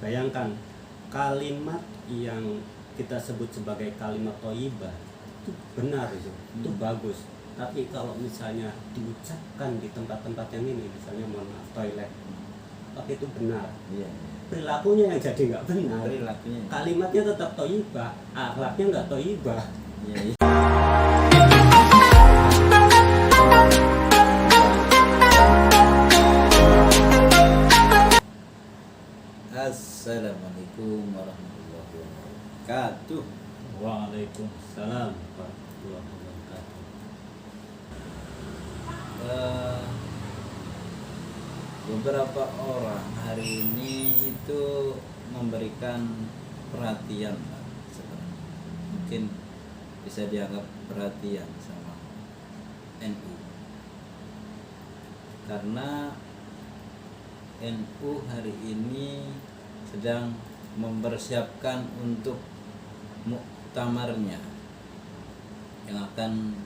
Bayangkan kalimat yang kita sebut sebagai kalimat thayyibah itu benar itu bagus. Tapi kalau misalnya diucapkan di tempat-tempat yang ini, misalnya mohon maaf toilet, tapi itu benar. Iya. Perilakunya yang jadi nggak benar. Perilakunya. Kalimatnya tetap thayyibah, akhlaknya nggak thayyibah. Iya. Iya. Assalamualaikum warahmatullahi wabarakatuh. Waalaikumsalam warahmatullahi wabarakatuh. Beberapa orang hari ini itu memberikan perhatian, sebenarnya mungkin bisa dianggap perhatian sama NU, karena NU hari ini sedang mempersiapkan untuk muktamarnya yang akan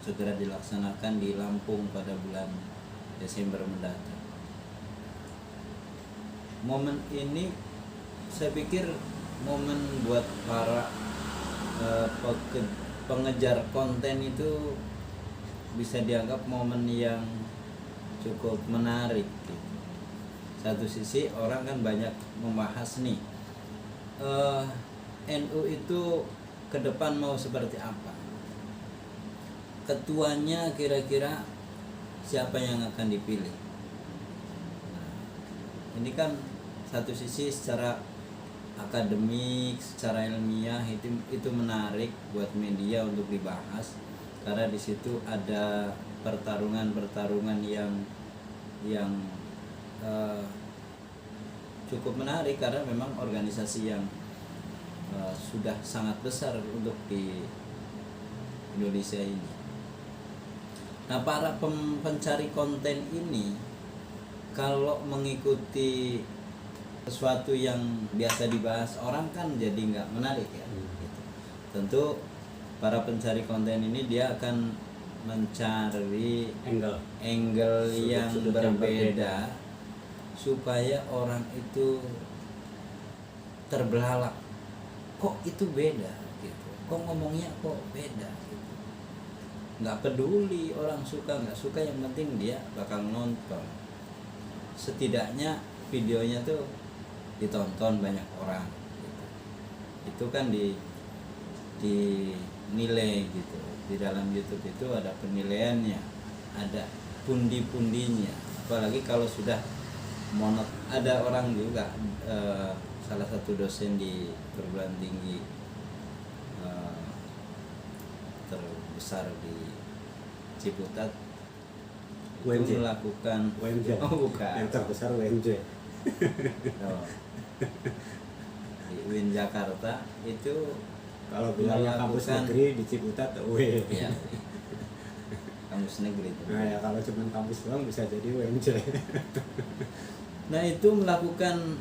segera dilaksanakan di Lampung pada bulan Desember mendatang. Momen ini saya pikir momen buat para pengejar konten itu bisa dianggap momen yang cukup menarik gitu. Satu sisi orang kan banyak membahas nih NU itu ke depan mau seperti apa, ketuanya kira-kira siapa yang akan dipilih. Nah, ini kan satu sisi secara akademik, secara ilmiah itu menarik buat media untuk dibahas, karena di situ ada pertarungan yang cukup menarik, karena memang organisasi yang sudah sangat besar untuk di Indonesia ini. Nah, para pencari konten ini kalau mengikuti sesuatu yang biasa dibahas orang kan jadi nggak menarik ya. Gitu. Tentu para pencari konten ini dia akan mencari angle yang berbeda supaya orang itu terbelalak, kok itu beda gitu, kok ngomongnya kok beda gitu. Nggak peduli orang suka nggak suka, yang penting dia bakal nonton, setidaknya videonya tuh ditonton banyak orang gitu. Itu kan dinilai gitu. Di dalam YouTube itu ada penilaiannya, ada pundi-pundinya, apalagi kalau sudah monet. Ada orang juga salah satu dosen di perguruan tinggi terbesar di Ciputat UNJ. itu melakukan UNJ. Oh bukan, Yang terbesar UNJ. di UIN Jakarta itu Kalau bilangnya kampus negeri di Ciputat, ya, kampus negeri itu. Nah ya, kalau cuma kampus doang bisa jadi UNJ. Nah, itu melakukan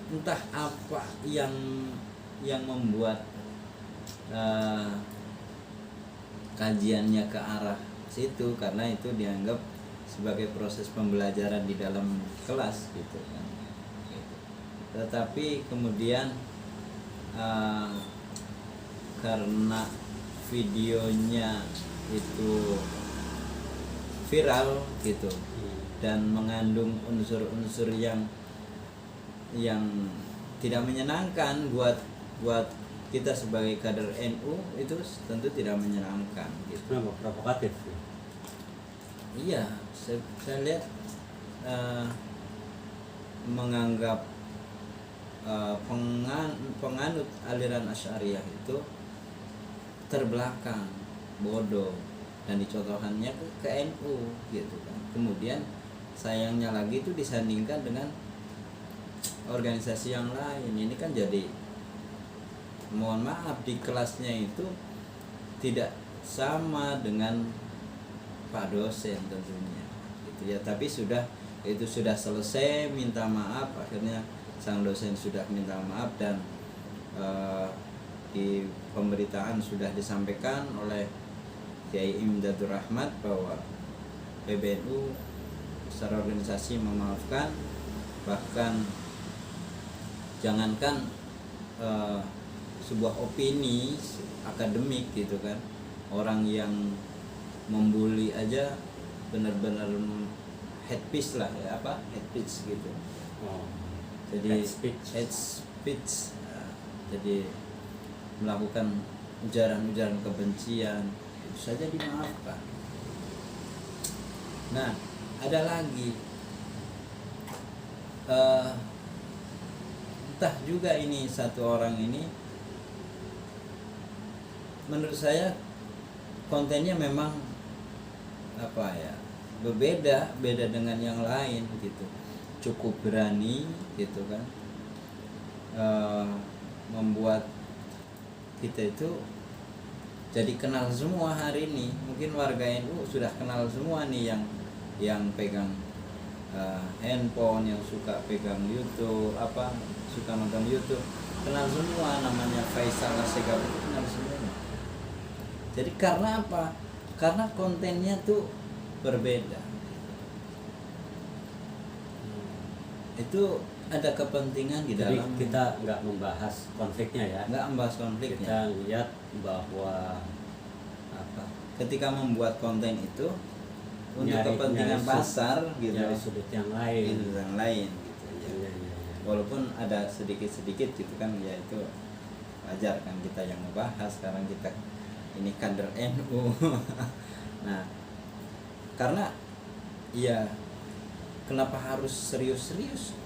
entah apa yang membuat kajiannya ke arah situ, karena itu dianggap sebagai proses pembelajaran di dalam kelas gitu kan. Tetapi kemudian karena videonya itu viral gitu dan mengandung unsur-unsur yang tidak menyenangkan buat kita sebagai kader NU, itu tentu tidak menyenangkan gitu. Kenapa? Provokatif. Iya, saya lihat menganggap penganut aliran Asy'ariyah itu terbelakang, bodoh, dan dicontohannya ke NU gitu kan. Kemudian sayangnya lagi itu disandingkan dengan organisasi yang lain. Ini kan jadi, mohon maaf, di kelasnya itu tidak sama dengan Pak dosen tentunya gitu ya. Tapi itu sudah selesai, minta maaf, akhirnya sang dosen sudah minta maaf, dan di pemberitaan sudah disampaikan oleh Kiai Imdadur Rahmat bahwa PBNU secara organisasi memaafkan, bahkan jangankan sebuah opini akademik gitu kan, orang yang membuli aja benar-benar head speech lah ya, apa head speech gitu. Oh, Jadi head speech. jadi melakukan ujaran-ujaran kebencian itu saja dimaafkan. Nah, ada lagi entah juga ini satu orang ini, menurut saya kontennya memang apa ya, beda dengan yang lain gitu, cukup berani gitu kan, membuat kita itu jadi kenal semua hari ini. Mungkin warga NU sudah kenal semua nih yang pegang handphone, yang suka pegang YouTube, suka nonton YouTube, kenal semua, namanya Faisal Assegaf itu kenal semua. Jadi karena apa? Karena kontennya tuh berbeda. Itu ada kepentingan di Jadi dalam. kita nggak membahas konfliknya ya. Nggak membahas konfliknya. Kita lihat bahwa ketika membuat konten itu untuk kepentingan nyari pasar gitu, dari sudut yang lain. gitu ya. Walaupun ada sedikit gitu kan, ya itu wajar kan, kita yang membahas sekarang, kita ini kader NU. Nah, karena ya kenapa harus serius-serius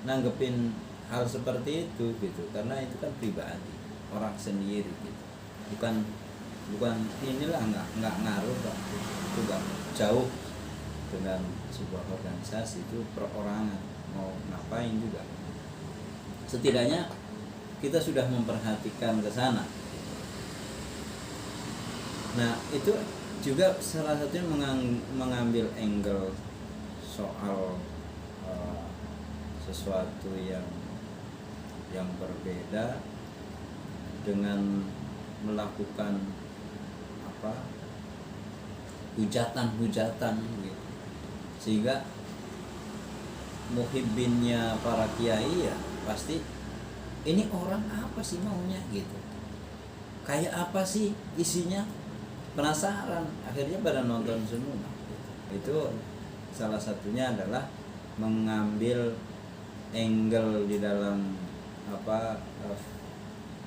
nanggepin hal seperti itu gitu, karena itu kan pribadi orang sendiri gitu, bukan inilah, nggak ngaruh Pak. Itu nggak jauh dengan sebuah organisasi, itu perorangan mau ngapain juga, setidaknya kita sudah memperhatikan ke sana. Nah, itu juga salah satunya mengambil angle soal sesuatu yang berbeda dengan melakukan hujatan gitu, sehingga muhibbinnya para kiai ya pasti ini orang apa sih maunya gitu, kayak apa sih isinya, penasaran, akhirnya pada nonton semua. Itu salah satunya adalah mengambil angle di dalam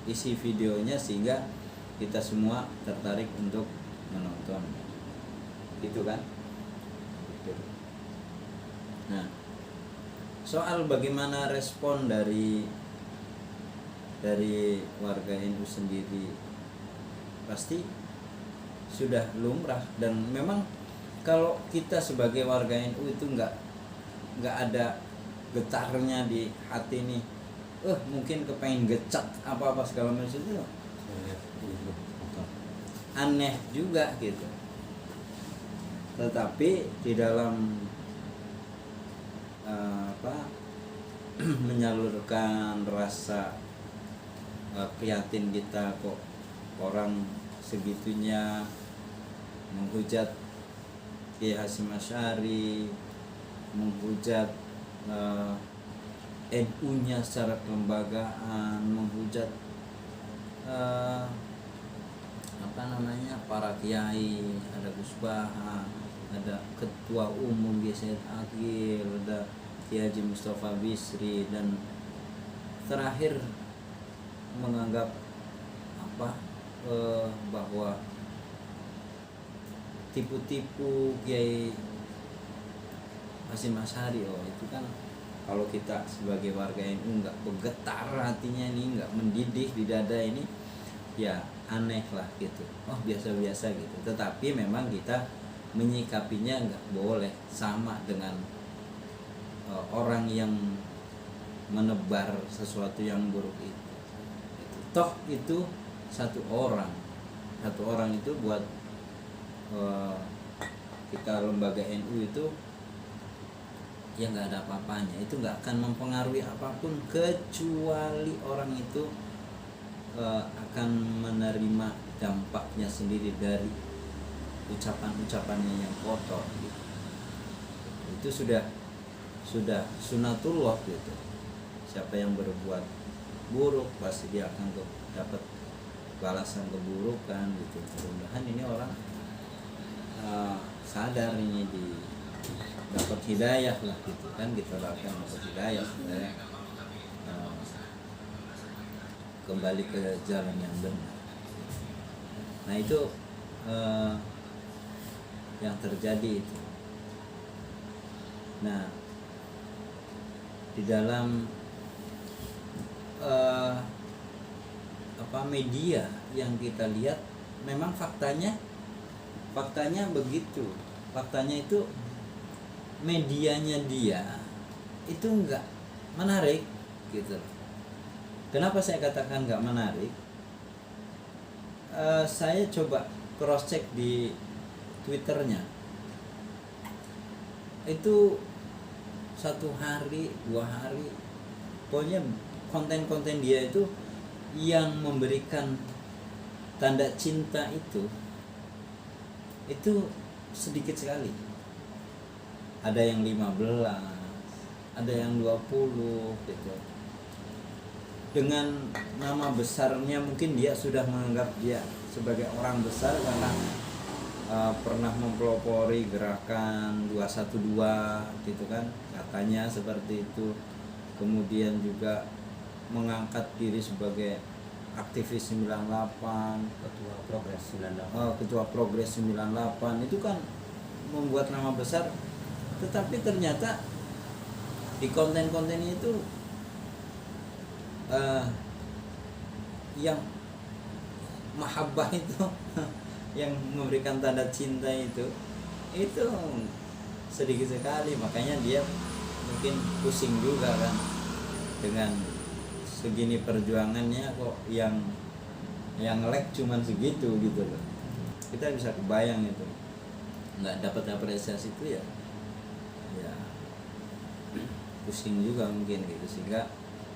isi videonya, sehingga kita semua tertarik untuk menonton, gitu kan. Nah, soal bagaimana respon dari warga NU sendiri, pasti sudah lumrah. Dan memang kalau kita sebagai warga NU itu nggak ada getarnya di hati nih, mungkin kepengen gecat apa segala macam, itu aneh juga gitu. Tetapi di dalam menyalurkan rasa prihatin kita, kok orang segitunya menghujat Kiai Hasyim Asy'ari, menghujat NU-nya secara kelembagaan, menghujat para kiai, ada Gus Baha, ada Ketua Umum Said Akil, ada Kiai Haji Mustafa Bisri, dan terakhir menganggap bahwa tipu-tipu Kiai Hasyim Asy'ari. Itu kan kalau kita sebagai warga NU nggak bergetar hatinya nih, nggak mendidih di dada ini, ya aneh lah gitu, biasa-biasa gitu. Tetapi memang kita menyikapinya nggak boleh sama dengan orang yang menebar sesuatu yang buruk itu. Toh itu satu orang itu buat kita lembaga NU itu ya nggak ada apa-apanya, itu nggak akan mempengaruhi apapun, kecuali orang itu akan menerima dampaknya sendiri dari ucapan-ucapannya yang kotor gitu. Itu sudah sunatullah gitu. siapa yang berbuat buruk pasti dia akan dapat balasan keburukan gitu. Mudah-mudahan ini orang sadar ini dapat hidayah lah gitu kan, kita doakan dapat hidayah supaya kembali ke jalan yang benar. Nah itu yang terjadi itu. Nah di dalam media yang kita lihat memang faktanya begitu. Faktanya itu medianya dia itu enggak menarik gitu. Kenapa saya katakan enggak menarik? Saya coba cross check di Twitternya, itu 1 hari 2 hari pokoknya konten-konten dia itu yang memberikan tanda cinta itu sedikit sekali. Ada yang 15, ada yang 20 gitu. Dengan nama besarnya mungkin dia sudah menganggap dia sebagai orang besar karena pernah mempelopori gerakan 212 gitu kan, katanya seperti itu. Kemudian juga mengangkat diri sebagai aktivis 98, Ketua Progres 98. Ketua Progres 98 itu kan membuat nama besar, tetapi ternyata di konten-konten itu yang mahabbah itu yang memberikan tanda cinta itu sedikit sekali. Makanya dia mungkin pusing juga kan dengan segini perjuangannya kok yang like cuman segitu gitu loh. Kita bisa kebayang itu nggak dapat apresiasi itu ya pusing juga mungkin gitu, sehingga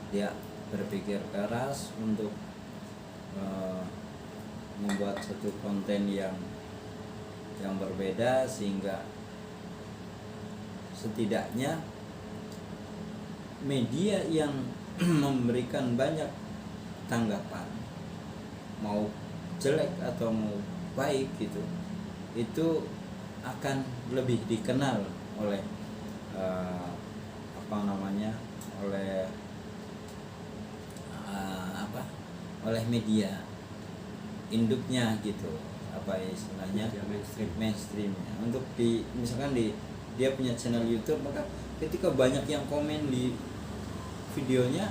dia berpikir keras untuk membuat satu konten yang berbeda, sehingga setidaknya media yang memberikan banyak tanggapan, mau jelek atau mau baik gitu, itu akan lebih dikenal oleh oleh media induknya gitu, istilahnya mainstreamnya. Untuk misalkan dia punya channel YouTube, maka ketika banyak yang komen di videonya,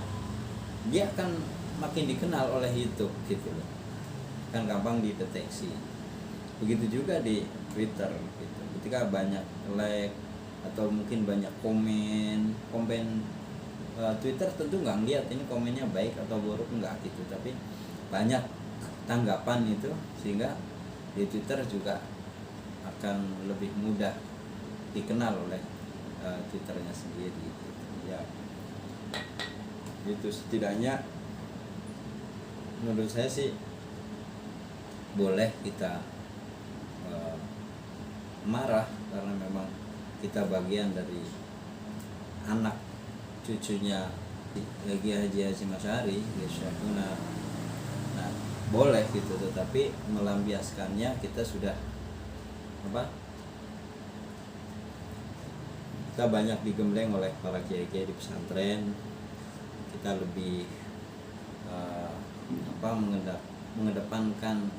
dia akan makin dikenal oleh YouTube gitu loh, kan gampang dideteksi. Begitu juga di Twitter gitu, ketika banyak like atau mungkin banyak komen Twitter tentu nggak ngeliat ini komennya baik atau buruk, enggak gitu, tapi banyak tanggapan itu, sehingga di Twitter juga akan lebih mudah dikenal oleh Twitternya sendiri gitu. Ya itu setidaknya menurut saya sih boleh kita marah, karena memang kita bagian dari anak cucunya Kiai Haji Hasyim Asy'ari, Syaikhuna. Nah, boleh gitu, tetapi melampiaskannya kita sudah kita banyak digembleng oleh para kiai-kiai di pesantren. Kita lebih mengedepankan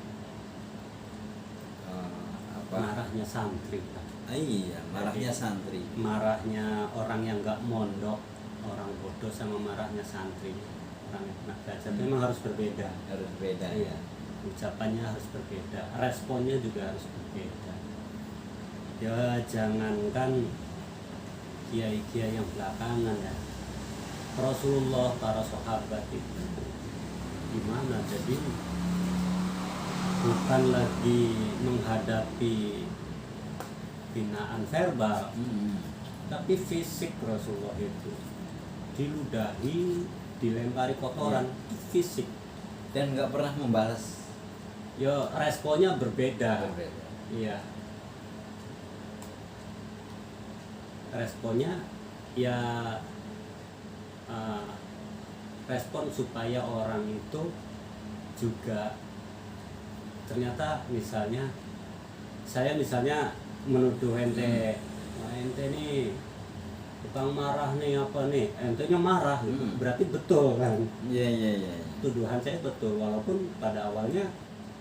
marahnya santri. Iya, marahnya santri. Marahnya orang yang nggak mondok, orang bodoh, sama marahnya santri, orang yang pernah belajar, memang harus berbeda. Harus beda. Iya. Ucapannya harus berbeda, responnya juga harus berbeda. Ya jangankan kiai-kiai yang belakangan ya, Rasulullah, para sahabat itu gimana? Jadi bukan lagi menghadapi binaan verbal, tapi fisik. Rasulullah itu diludahi, dilempari kotoran, fisik, dan nggak pernah membalas. Ya responnya berbeda. Iya, responnya ya respon supaya orang itu juga ternyata misalnya saya menuduh ente, "Wah, ente nih tukang marah nih apa nih," entenya marah gitu. Berarti betul kan, Iya. tuduhan saya betul walaupun pada awalnya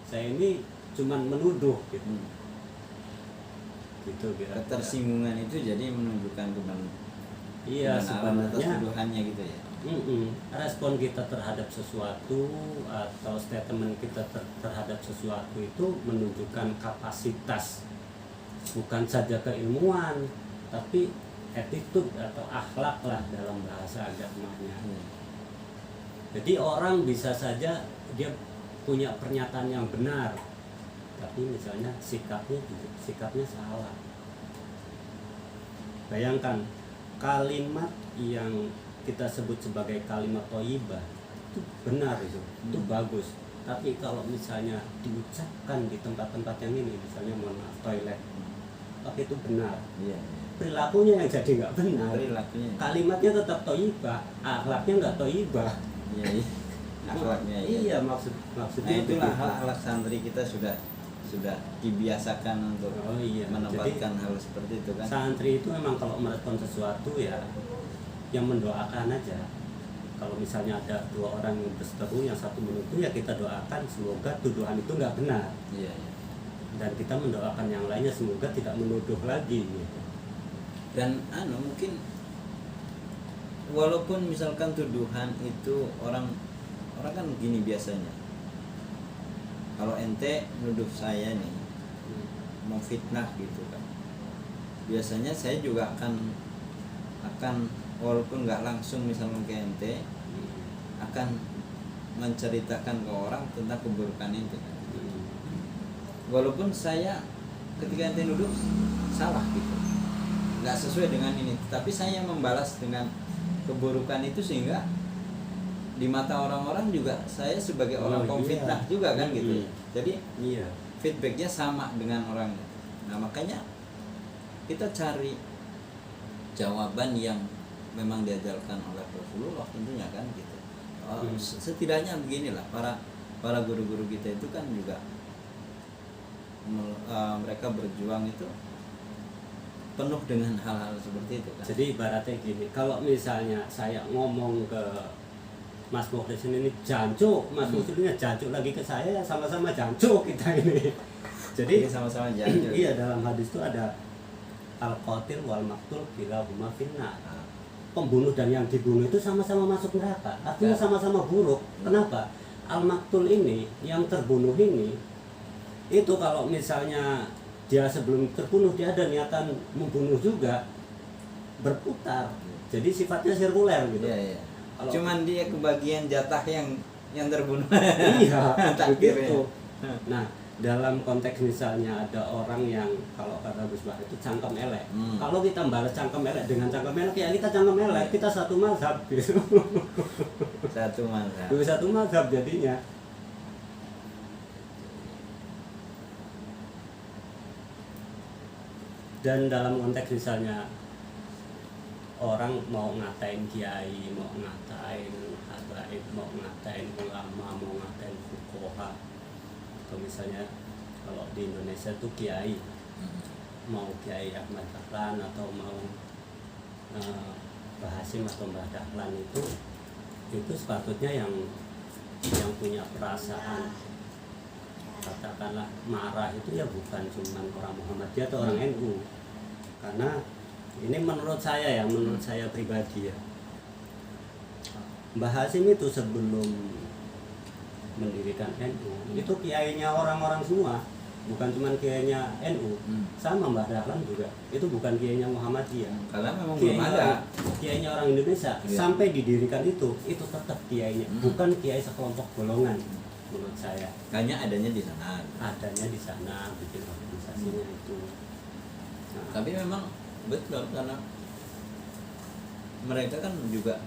saya ini cuman menuduh gitu. Gitu kira-kira. Ketersinggungan itu jadi menunjukkan Iya, kebenaran atas sebenarnya tuduhannya gitu ya. respon kita terhadap sesuatu atau statement kita terhadap sesuatu itu menunjukkan kapasitas, bukan saja keilmuan tapi attitude atau akhlak lah dalam bahasa agamanya. Jadi orang bisa saja dia punya pernyataan yang benar tapi misalnya sikapnya salah. Bayangkan kalimat yang kita sebut sebagai kalimat thayyibah itu benar itu bagus. Tapi kalau misalnya diucapkan di tempat-tempat yang ini, misalnya mohon maaf toilet, tapi itu benar. Iya. Perilakunya yang jadi nggak benar. Perilakunya. Kalimatnya tetap thayyibah, akhlaknya nggak thayyibah. Iya. Akhlaknya. Iya, maksudnya Nah, itulah begitu. hal-hal santri kita sudah dibiasakan untuk Oh iya, menempatkan hal seperti itu kan. Santri itu memang kalau merespon sesuatu ya yang mendoakan aja. Kalau misalnya ada dua orang yang berseteru, yang satu menuduh, ya kita doakan semoga tuduhan itu nggak benar. Iya. Dan kita mendoakan yang lainnya semoga tidak menuduh lagi gitu. Dan mungkin walaupun misalkan tuduhan itu orang kan gini biasanya. Kalau ente nuduh saya nih mau fitnah gitu kan, biasanya saya juga akan walaupun nggak langsung misalnya ke ente akan menceritakan ke orang tentang keburukan ente kan. Walaupun saya ketika ente nuduh salah gitu, nggak sesuai dengan ini, tapi saya membalas dengan keburukan itu sehingga di mata orang-orang juga saya sebagai orang pemfitnah juga kan gitu. Jadi feedbacknya sama dengan orang. Nah makanya kita cari jawaban yang memang diajarkan oleh Rasulullah tentunya kan gitu. Setidaknya beginilah para guru-guru kita itu kan juga mereka berjuang itu penuh dengan hal-hal seperti itu kan. Jadi ibaratnya gini, kalau misalnya saya ngomong ke Mas Mukhlis ini jancuk, Mas Mukhlisnya jancuk lagi ke saya, sama-sama jancuk kita ini. Jadi sama-sama jancuk. Iya, dalam hadis itu ada al-qatil wal maqtul kilahuma finnar. Pembunuh dan yang dibunuh itu sama-sama masuk neraka. Artinya sama-sama buruk. Kenapa? Al-maqtul ini, yang terbunuh ini, itu kalau misalnya dia sebelum terbunuh dia ada niatan membunuh juga, berputar. Jadi sifatnya sirkuler gitu. Iya. Cuman dia kebagian jatah yang terbunuh. Iya, takdir begitu. Nah, dalam konteks misalnya ada orang yang kalau kata Gus Bah itu cangkem elek. Kalau kita balas cangkem elek dengan cangkem elek, ya kita cangkem elek, kita satu mazhab gitu. Satu mazhab jadinya. Dan dalam konteks misalnya orang mau ngatain kiai, mau ngatain habaib, mau ngatain ulama, mau ngatain fuqaha, atau misalnya kalau di Indonesia tuh kiai, mau Kiai Ahmad Dahlan atau mau Mbah Hasyim atau Mbah Dahlan itu sepatutnya yang punya perasaan katakanlah marah itu ya bukan cuma orang Muhammadiyah atau orang NU, karena ini menurut saya pribadi ya, Mbah Hasyim itu sebelum mendirikan NU itu kiainya orang-orang semua, bukan cuma kiainya NU. Sama Mbah Dahlan juga itu bukan kiainya Muhammadiyah, karena memang belum ada kiainya orang Indonesia. Sampai didirikan itu tetap kiainya, bukan kiai sekelompok golongan. Menurut saya hanya adanya di sana bikin organisasinya itu. Nah, tapi memang betul karena mereka kan juga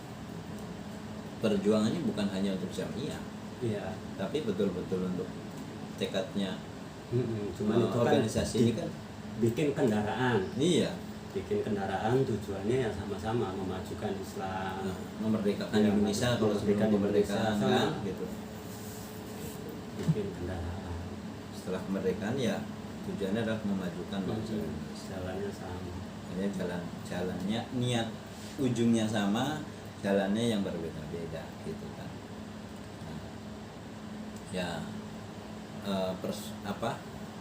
perjuangannya bukan hanya untuk syariah, iya, tapi betul-betul untuk tekadnya. Cuman itu organisasi kan ini kan bikin kendaraan, iya bikin kendaraan tujuannya ya sama-sama memajukan Islam, memerdekakan Ya, Indonesia kalau sebelum memerdekakan kemerdekaan Indonesia, kan sama. gitu. bikin kendaraan. Setelah kemerdekaan ya tujuannya adalah memajukan bangsa Indonesia. Jalannya sama. Ini jalannya niat ujungnya sama, jalannya yang berbeda-beda gitu kan. Nah, ya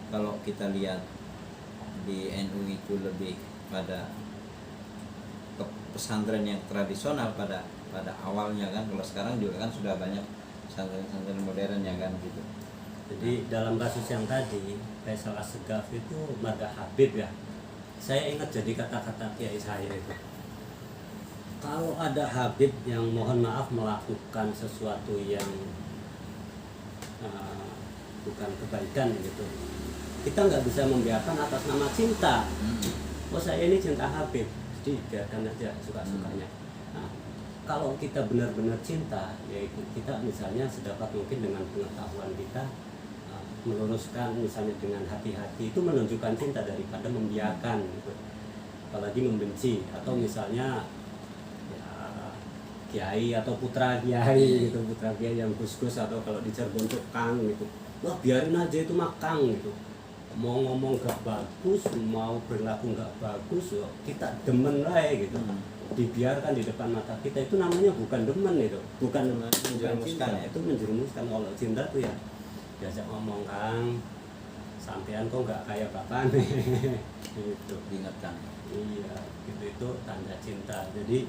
kalau kita lihat di NU itu lebih pada pesantren yang tradisional pada awalnya kan. Kalau sekarang juga kan sudah banyak pesantren modern ya kan gitu. Jadi dalam kasus yang tadi Faisal Assegaf itu marga Habib ya. Saya ingat jadi kata-kata kiai saya itu. Kalau ada Habib yang mohon maaf melakukan sesuatu yang bukan kebaikan gitu, kita nggak bisa membiarkan atas nama cinta. Oh saya ini cinta Habib, jadi biarkan aja suka-sukanya. Nah, kalau kita benar-benar cinta, yaitu kita misalnya sedapat mungkin dengan pengetahuan kita meluruskan misalnya dengan hati-hati, itu menunjukkan cinta daripada membiarkan gitu. Apalagi membenci atau misalnya ya, kiai atau putra kiai gitu, putra kiai yang gus-gus atau kalau di Cirebon itu kang gitu. Wah biarin aja itu makang gitu, mau ngomong gak bagus, mau berlaku gak bagus, kita demen lah gitu, dibiarkan di depan mata kita, itu namanya bukan demen itu, bukan Menjerumuskan cinta, ya? itu menjerumuskan. Kalau cinta tuh ya biasa ngomong kang, sampean kok gak kayak bapak nih, gitu. Diingatkan. Iya, itu tanda cinta. Jadi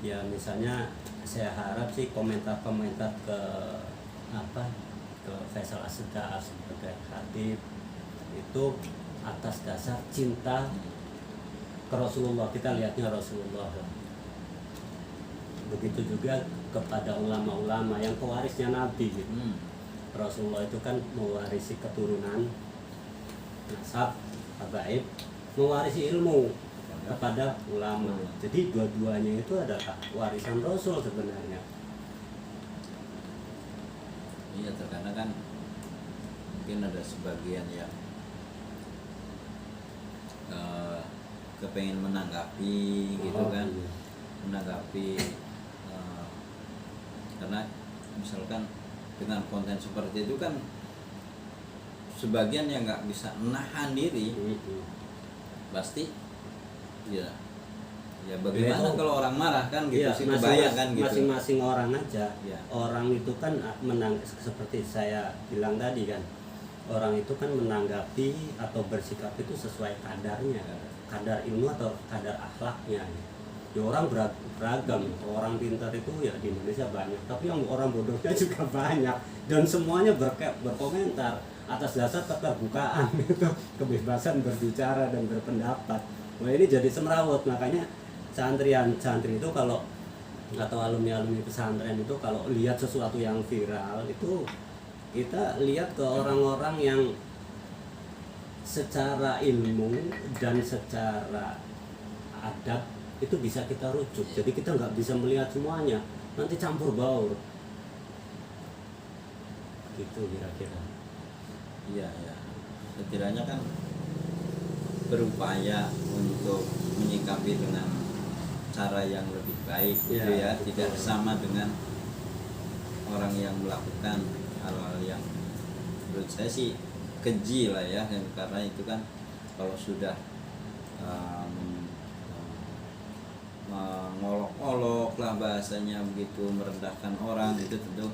ya misalnya saya harap sih komentar-komentar ke ke Faisal Assegaf sebagai Habib itu atas dasar cinta ke Rasulullah. Kita lihatnya Rasulullah. Begitu juga kepada ulama-ulama yang pewarisnya Nabi gitu. Rasulullah itu kan mewarisi keturunan, nasab, habaib, mewarisi ilmu kepada ulama. Jadi dua-duanya itu adalah warisan Rasul sebenarnya. Iya, terkadang kan mungkin ada sebagian yang kepengen menanggapi gitu kan, Iya. menanggapi karena misalkan dengan konten seperti itu kan sebagian yang nggak bisa menahan diri pasti ya bagaimana Itu- kalau orang marah kan gitu Iya, sih, kebayang kan gitu. masing-masing orang aja. Iya. Orang itu kan seperti saya bilang tadi kan, orang itu kan menanggapi atau bersikap itu sesuai kadarnya, kadar ilmu atau kadar akhlaknya. Ya orang beragam, orang pintar itu ya di Indonesia banyak, tapi yang orang bodohnya juga banyak, dan semuanya berkomentar atas dasar keterbukaan itu, kebebasan berbicara dan berpendapat. Wah ini jadi semrawut, makanya santri itu kalau atau alumni pesantren itu kalau lihat sesuatu yang viral itu kita lihat ke orang-orang yang secara ilmu dan secara adab itu bisa kita rujuk. Jadi kita nggak bisa melihat semuanya, nanti campur baur gitu kira-kira. Iya ya, setidaknya kan berupaya untuk menyikapi dengan cara yang lebih baik gitu Ya, ya, tidak betul. sama dengan orang yang melakukan hal-hal yang menurut saya sih keji lah ya, karena itu kan kalau sudah mengolok-olok lah bahasanya begitu, merendahkan orang, itu tentu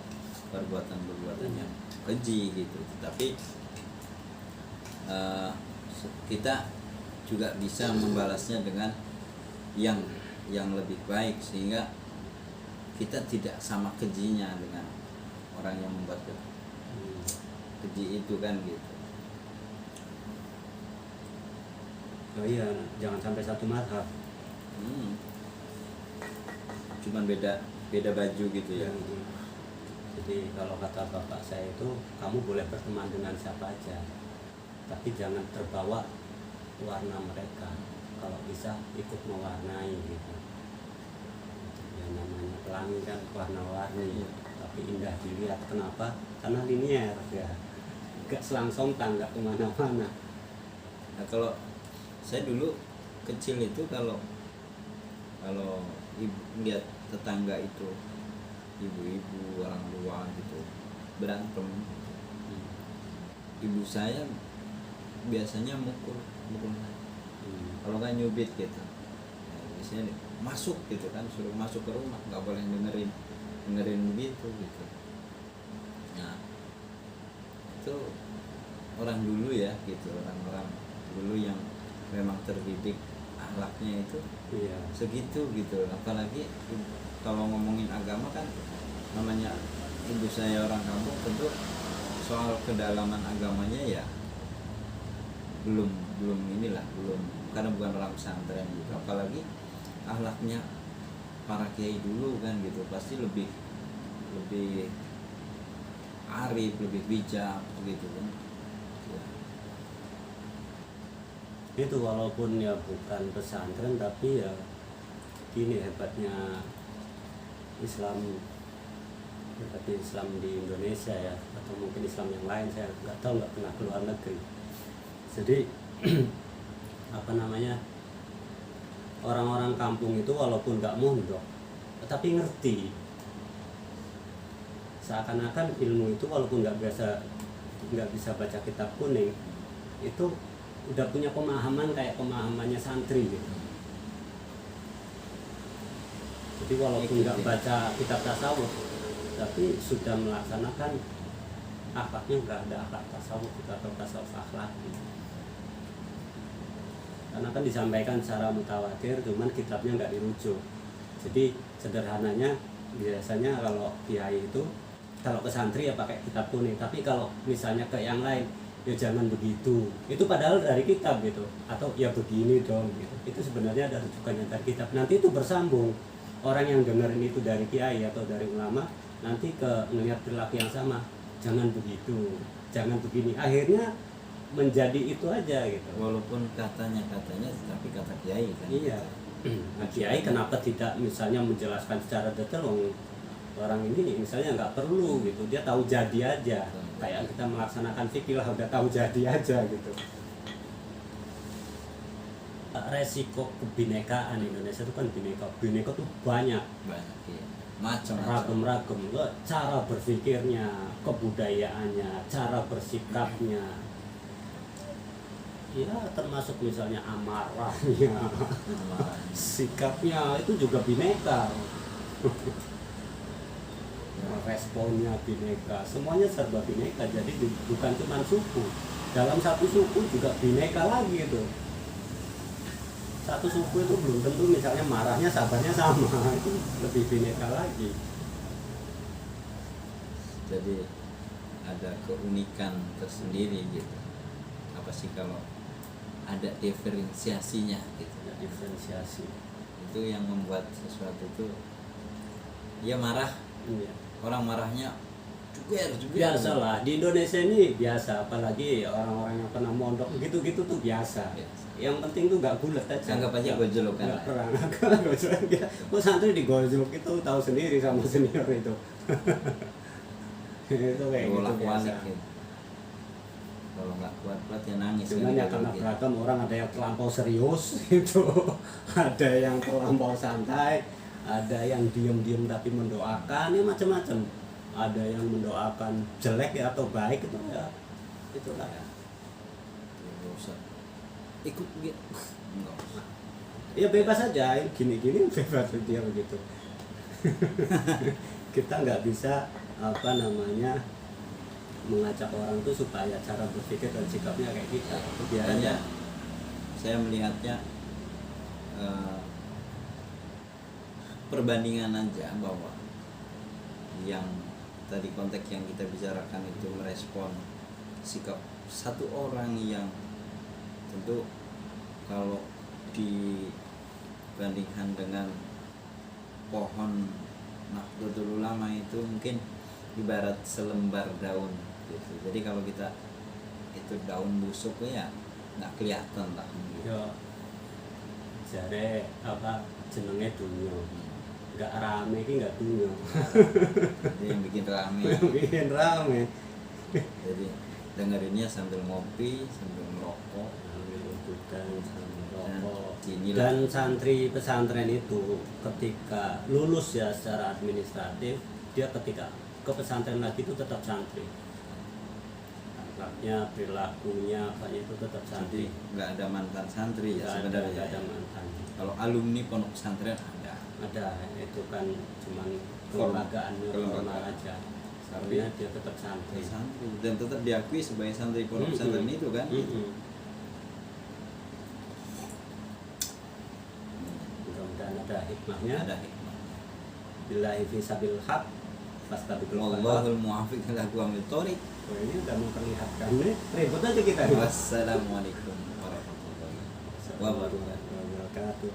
perbuatan-perbuatan yang keji gitu. Tapi kita juga bisa membalasnya dengan yang lebih baik, sehingga kita tidak sama kejinya dengan orang yang membuat keji itu kan gitu. Oh iya, jangan sampai satu mazhab. Cuman beda baju gitu ya. Jadi kalau kata bapak saya itu, kamu boleh berteman dengan siapa aja, tapi jangan terbawa warna mereka. Kalau bisa ikut mewarnai gitu. Ya namanya pelangi kan warna-warni, tapi indah dilihat. Kenapa? Karena linier ya, gak selangsung, gak kemana-mana. Nah, kalau saya dulu kecil itu kalau ibu lihat tetangga itu ibu-ibu orang tua gitu berantem, ibu saya biasanya mukul kalau nggak nyubit gitu. Nah, biasanya masuk gitu kan, suruh masuk ke rumah, nggak boleh dengerin begitu gitu. Nah itu orang dulu ya gitu, orang-orang dulu yang memang terdidik akhlaknya itu Iya. segitu gitu. Apalagi kalau ngomongin agama kan, namanya ibu saya orang kampung, tentu soal kedalaman agamanya ya belum inilah, belum, karena bukan orang pesantren gitu. Apalagi akhlaknya para kiai dulu kan gitu, pasti lebih arif, lebih bijak gitu kan ya. Itu walaupun ya bukan pesantren, tapi ya gini hebatnya Islam, hebatnya Islam di Indonesia ya, atau mungkin Islam yang lain, saya nggak tahu, nggak pernah keluar negeri. Jadi apa namanya, orang-orang kampung itu walaupun nggak mondok tapi ngerti, seakan-akan ilmu itu walaupun nggak bisa baca kitab kuning, itu udah punya pemahaman kayak pemahamannya santri gitu. Jadi walaupun nggak baca kitab tasawuf, tapi sudah melaksanakan akhlaknya, nggak ada akhlak tasawuf atau tasawuf akhlak gitu. Karena kan disampaikan secara mutawatir, cuman kitabnya nggak dirujuk. Jadi sederhananya biasanya kalau kiai itu, kalau ke santri ya pakai kitab kuning, tapi kalau misalnya ke yang lain ya jangan begitu, itu padahal dari kitab gitu, atau ya begini dong gitu. Itu sebenarnya ada rujukannya dari kitab. Nanti itu bersambung, orang yang dengerin itu dari kiai atau dari ulama, nanti ke melihat perilaku yang sama, jangan begitu, jangan begini, akhirnya menjadi itu aja gitu. Walaupun katanya tapi kata kiai kan. Iya. Nah, kiai kenapa tidak misalnya menjelaskan secara detail? Orang ini misalnya nggak perlu gitu, dia tahu jadi aja, kayak kita melaksanakan fikih lah, udah tahu jadi aja gitu. Resiko kebinekaan Indonesia itu kan bineka tuh banyak ya. Macam-macam. ragam cara berpikirnya, kebudayaannya, cara bersikapnya, ya termasuk misalnya amarahnya, sikapnya itu juga bineka, responnya bineka, semuanya serba bineka. Jadi bukan cuma suku, dalam satu suku juga bineka lagi itu. Satu suku itu belum tentu misalnya marahnya sabarnya sama, itu lebih bineka lagi. Jadi ada keunikan tersendiri gitu. Apa sih kalau ada diferensiasinya gitu. Ada diferensiasi. Itu yang membuat sesuatu itu ya marah. Iya. Orang marahnya juger. Biasalah di Indonesia ini biasa, apalagi orang-orang yang pernah mondok gitu-gitu tuh biasa. Yang penting tuh nggak bulat aja. Anggap aja gojlok kan. Nggak perang, gojlok ya. Kok santri digojlok itu tahu sendiri sama senior itu. Itu kayak gitu biasa. Gitu. Kalau nggak kuat ya nangis. Cuman ya karena beragam orang, ada yang terlampau serius itu, ada yang terlampau santai, ada yang diem-diem tapi mendoakan, ya macam-macam. Ada yang mendoakan jelek ya atau baik, itu ya itulah ya. Nggak usah ikut gitu. Nggak usah. Ya bebas aja, gini-gini bebas dia begitu. Kita nggak bisa apa namanya mengajak orang tuh supaya cara berpikir dan sikapnya kayak kita. Itu biasanya saya melihatnya perbandingan aja, bahwa yang tadi konteks yang kita bicarakan itu merespon sikap satu orang yang tentu kalau dibandingkan dengan pohon Nahdlatul Ulama itu mungkin ibarat selembar daun gitu. Jadi kalau kita itu daun busuk ya nggak kelihatan lah gitu. yo jare apa jenenge dunia, nggak rame ki nggak dunia. Jadi yang bikin rame. Bikin rame. Jadi dengerinnya sambil ngopi, sambil merokok, student sambil rokok. inilah. Dan santri pesantren itu ketika lulus ya secara administratif, dia ketika ke pesantren lagi itu tetap santri. Akhlaknya, perilakunya, apanya itu tetap Jadi santri. nggak ada mantan santri ya Nggak sebenarnya. nggak ada mantan. Kalau alumni pondok pesantren ada. Ada, itu kan cuman Formal. kelembagaannya formal aja. Tapi Tapi dia tetap santri. santri dan tetap diakui sebagai santri pondok pesantren itu kan. Mudah-mudahan ada hikmahnya. Ada hikmah. Billahi fisabil haq fastabiqul khairat. Wallahul muwaffiq ila aqwamit thoriq. Oh, ini udah memperlihatkan nih, ribut aja kita. Wassalamualaikum warahmatullahi wabarakatuh. Wabarakatuh.